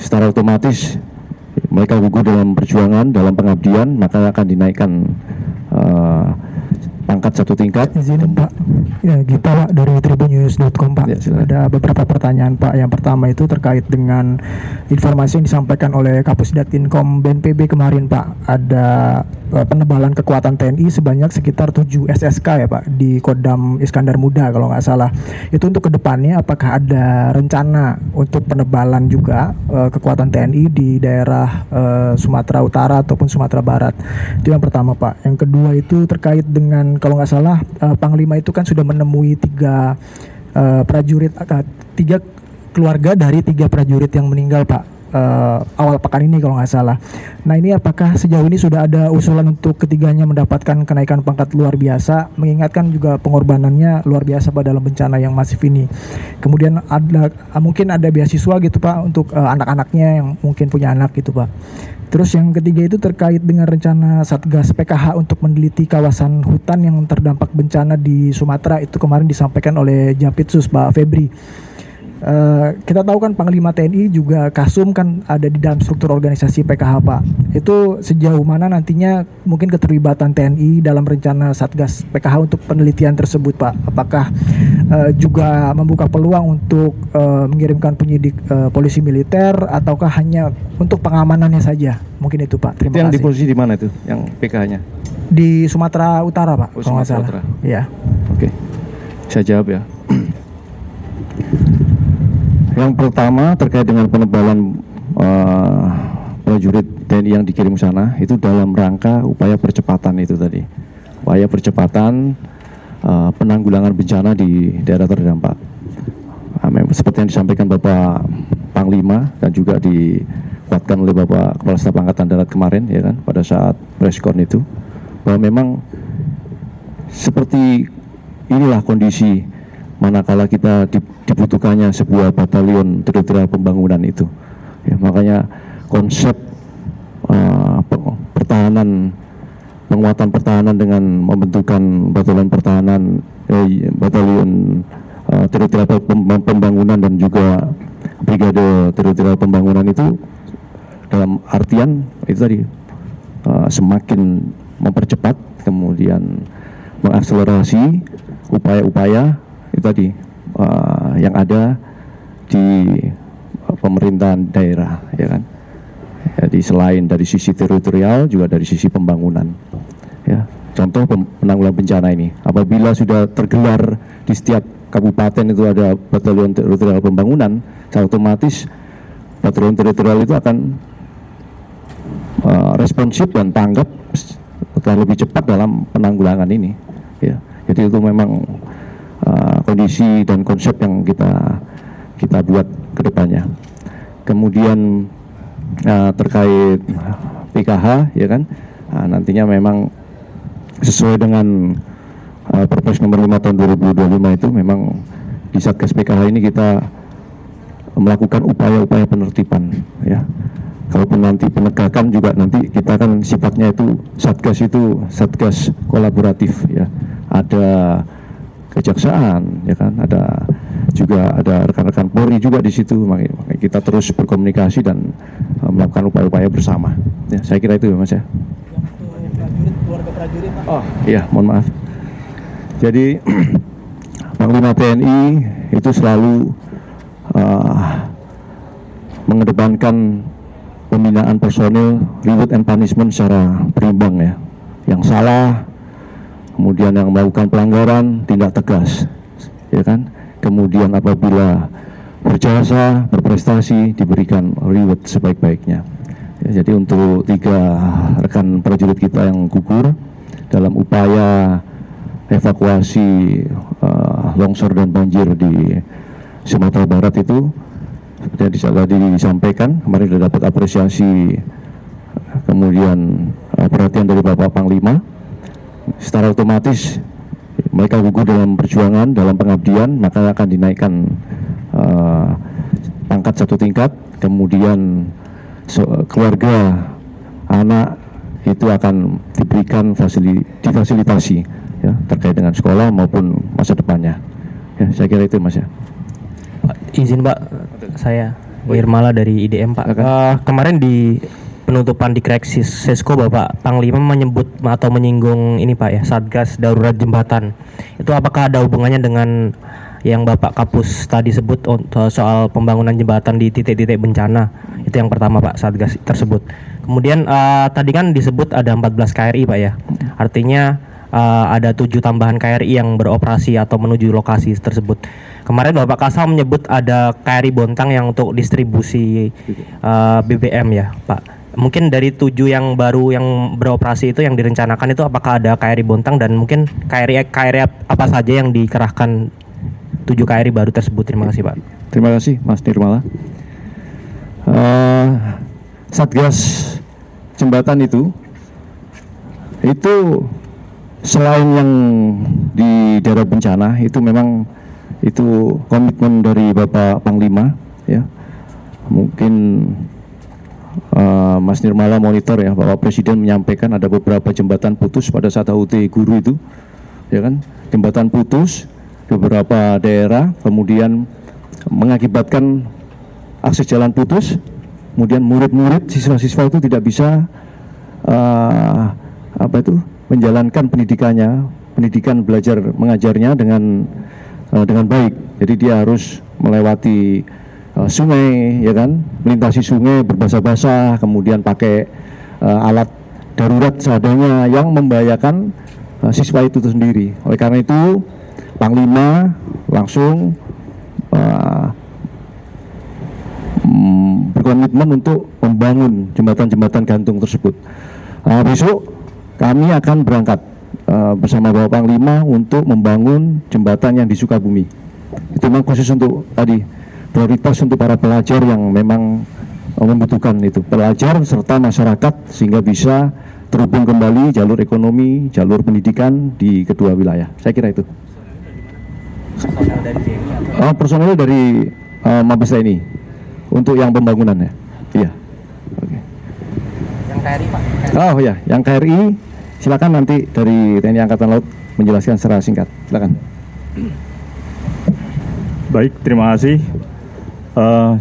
secara otomatis mereka gugur dalam perjuangan, dalam pengabdian, maka akan dinaikkan pangkat 1 tingkat. Izin Pak, ya Gita Pak dari tribunnews.com Pak. Ya, ada beberapa pertanyaan Pak. Yang pertama itu terkait dengan informasi yang disampaikan oleh Kapus Datinkom BNPB kemarin Pak. Ada penebalan kekuatan TNI sebanyak sekitar 7 SSK ya Pak di Kodam Iskandar Muda kalau nggak salah. Itu untuk kedepannya apakah ada rencana untuk penebalan juga kekuatan TNI di daerah Sumatera Utara ataupun Sumatera Barat? Itu yang pertama Pak. Yang kedua itu terkait dengan kalau nggak salah Panglima itu kan sudah menemui 3 prajurit, 3 keluarga dari 3 prajurit yang meninggal Pak awal pekan ini kalau nggak salah. Nah ini apakah sejauh ini sudah ada usulan untuk ketiganya mendapatkan kenaikan pangkat luar biasa, mengingatkan juga pengorbanannya luar biasa pada dalam bencana yang masif ini. Kemudian ada mungkin ada beasiswa gitu Pak untuk anak-anaknya yang mungkin punya anak gitu Pak. Terus yang ketiga itu terkait dengan rencana Satgas PKH untuk meneliti kawasan hutan yang terdampak bencana di Sumatera, itu kemarin disampaikan oleh Japitsus Pak Febri. Kita tahu kan Panglima TNI juga Kasum kan ada di dalam struktur organisasi PKH Pak. Itu sejauh mana nantinya mungkin keterlibatan TNI dalam rencana Satgas PKH untuk penelitian tersebut Pak? Apakah juga membuka peluang untuk mengirimkan penyidik polisi militer ataukah hanya untuk pengamanannya saja? Mungkin itu Pak. Terima Yang kasih. di posisi di mana itu? Yang PKH-nya? Di Sumatera Utara Pak. Oh, kalau nggak Sumatera salah. Utara. Iya. Oke, saya jawab ya. Yang pertama terkait dengan penebalan prajurit TNI yang dikirim sana itu dalam rangka upaya percepatan itu tadi, upaya percepatan penanggulangan bencana di daerah terdampak. Seperti yang disampaikan Bapak Panglima dan juga dikuatkan oleh Bapak Kepala Staf Angkatan Darat kemarin ya kan pada saat preskon itu, bahwa memang seperti inilah kondisi manakala kita dibutuhkannya sebuah batalion teritorial pembangunan itu. Ya, makanya konsep pertahanan, penguatan pertahanan dengan membentukan batalion pertahanan, batalion teritorial pembangunan dan juga brigade teritorial pembangunan itu dalam artian itu tadi semakin mempercepat, kemudian mengakselerasi upaya-upaya itu tadi yang ada di pemerintahan daerah ya kan. Jadi selain dari sisi teritorial juga dari sisi pembangunan. Ya, contoh penanggulangan bencana ini, apabila sudah tergelar di setiap kabupaten itu ada batalion teritorial pembangunan, secara otomatis batalion teritorial itu akan responsif dan tanggap lebih cepat dalam penanggulangan ini. Ya, jadi itu memang kondisi dan konsep yang kita buat ke depannya. Kemudian terkait PKH ya kan, nantinya memang sesuai dengan Perpres nomor 5 tahun 2025 itu memang di Satgas PKH ini kita melakukan upaya-upaya penertiban ya. Kalaupun nanti penegakan juga nanti kita kan sifatnya itu Satgas kolaboratif ya. Ada kejaksaan ya kan, ada juga ada rekan-rekan Polri juga di situ, makanya kita terus berkomunikasi dan melakukan upaya-upaya bersama ya, saya kira itu ya Mas ya. Keluarga prajurit Pak. Oh iya, mohon maaf. Jadi Panglima TNI itu selalu mengedepankan pembinaan personil, reward and punishment secara berimbang ya. Yang salah, kemudian yang melakukan pelanggaran tindak tegas ya kan. Kemudian apabila berjasa, berprestasi diberikan reward sebaik-baiknya ya. Jadi untuk 3 rekan prajurit kita yang gugur dalam upaya evakuasi longsor dan banjir di Sumatera Barat itu seperti yang tadi disampaikan, kemarin sudah dapat apresiasi, kemudian perhatian dari Bapak Panglima. Secara otomatis mereka gugur dalam perjuangan, dalam pengabdian, maka akan dinaikkan pangkat 1 tingkat. Kemudian keluarga, anak itu akan diberikan difasilitasi ya, terkait dengan sekolah maupun masa depannya ya, saya kira itu Mas ya. Izin Pak, saya Nirmala dari IDM Pak. Kemarin di penutupan di Sesko Bapak Panglima menyebut atau menyinggung ini Pak ya, Satgas Darurat Jembatan. Itu apakah ada hubungannya dengan yang Bapak Kapus tadi sebut soal pembangunan jembatan di titik-titik bencana? Itu yang pertama Pak, Satgas tersebut. Kemudian tadi kan disebut ada 14 KRI Pak ya. Artinya ada 7 tambahan KRI yang beroperasi atau menuju lokasi tersebut. Kemarin Bapak Kasal menyebut ada KRI Bontang yang untuk distribusi BBM ya Pak. Mungkin dari 7 yang baru yang beroperasi itu yang direncanakan itu apakah ada KRI Bontang dan mungkin KRI apa saja yang dikerahkan 7 KRI baru tersebut? Terima kasih Pak. Terima kasih Mas Nirmala. Satgas jembatan itu selain yang di daerah bencana itu memang itu komitmen dari Bapak Panglima ya. Mungkin Mas Nirmala monitor ya, Bapak Presiden menyampaikan ada beberapa jembatan putus pada saat HUT guru itu ya kan, jembatan putus di beberapa daerah, kemudian mengakibatkan akses jalan putus, kemudian murid-murid siswa-siswa itu tidak bisa menjalankan pendidikan belajar mengajarnya dengan baik. Jadi dia harus melewati sungai, ya kan, melintasi sungai berbasah-basah, kemudian pakai alat darurat seadanya yang membahayakan siswa itu sendiri. Oleh karena itu Panglima langsung berkomitmen untuk membangun jembatan-jembatan gantung tersebut. Besok kami akan berangkat bersama Bapak Panglima untuk membangun jembatan yang di Sukabumi. Itu memang khusus untuk tadi prioritas untuk para pelajar yang memang membutuhkan itu, pelajar serta masyarakat, sehingga bisa terhubung kembali jalur ekonomi, jalur pendidikan di kedua wilayah. Saya kira itu. Personel dari Mabes TNI untuk yang pembangunannya. Iya. Oke. Yang KRI Pak. Oh ya, yang KRI silakan nanti dari TNI Angkatan Laut menjelaskan secara singkat. Silakan. Baik, terima kasih.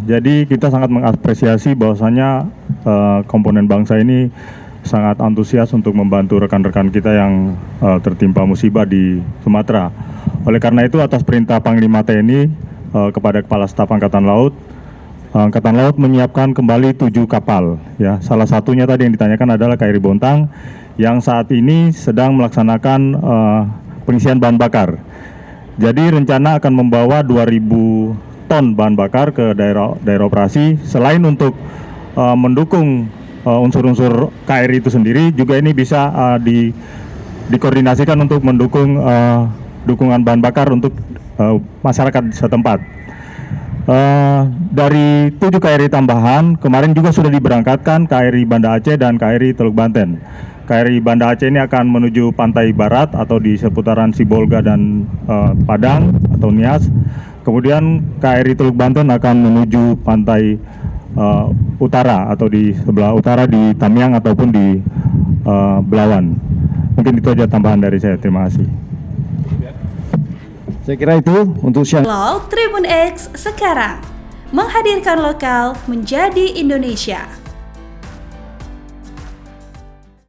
Jadi kita sangat mengapresiasi bahwasanya komponen bangsa ini sangat antusias untuk membantu rekan-rekan kita yang tertimpa musibah di Sumatera. Oleh karena itu, atas perintah Panglima TNI kepada Kepala Staf Angkatan Laut menyiapkan kembali 7 kapal. Ya, salah satunya tadi yang ditanyakan adalah KRI Bontang yang saat ini sedang melaksanakan pengisian bahan bakar. Jadi rencana akan membawa 2.000 ton bahan bakar ke daerah operasi. Selain untuk mendukung unsur-unsur KRI itu sendiri, juga ini bisa dikoordinasikan untuk mendukung dukungan bahan bakar untuk masyarakat setempat. Dari 7 KRI tambahan, kemarin juga sudah diberangkatkan KRI Banda Aceh dan KRI Teluk Banten. KRI Banda Aceh ini akan menuju pantai barat atau di seputaran Sibolga dan Padang atau Nias. Kemudian KRI Teluk Banten akan menuju pantai utara atau di sebelah utara di Tamiang ataupun di Belawan. Mungkin itu aja tambahan dari saya. Terima kasih. Saya kira itu untuk siang. Tribun X sekarang menghadirkan lokal menjadi Indonesia.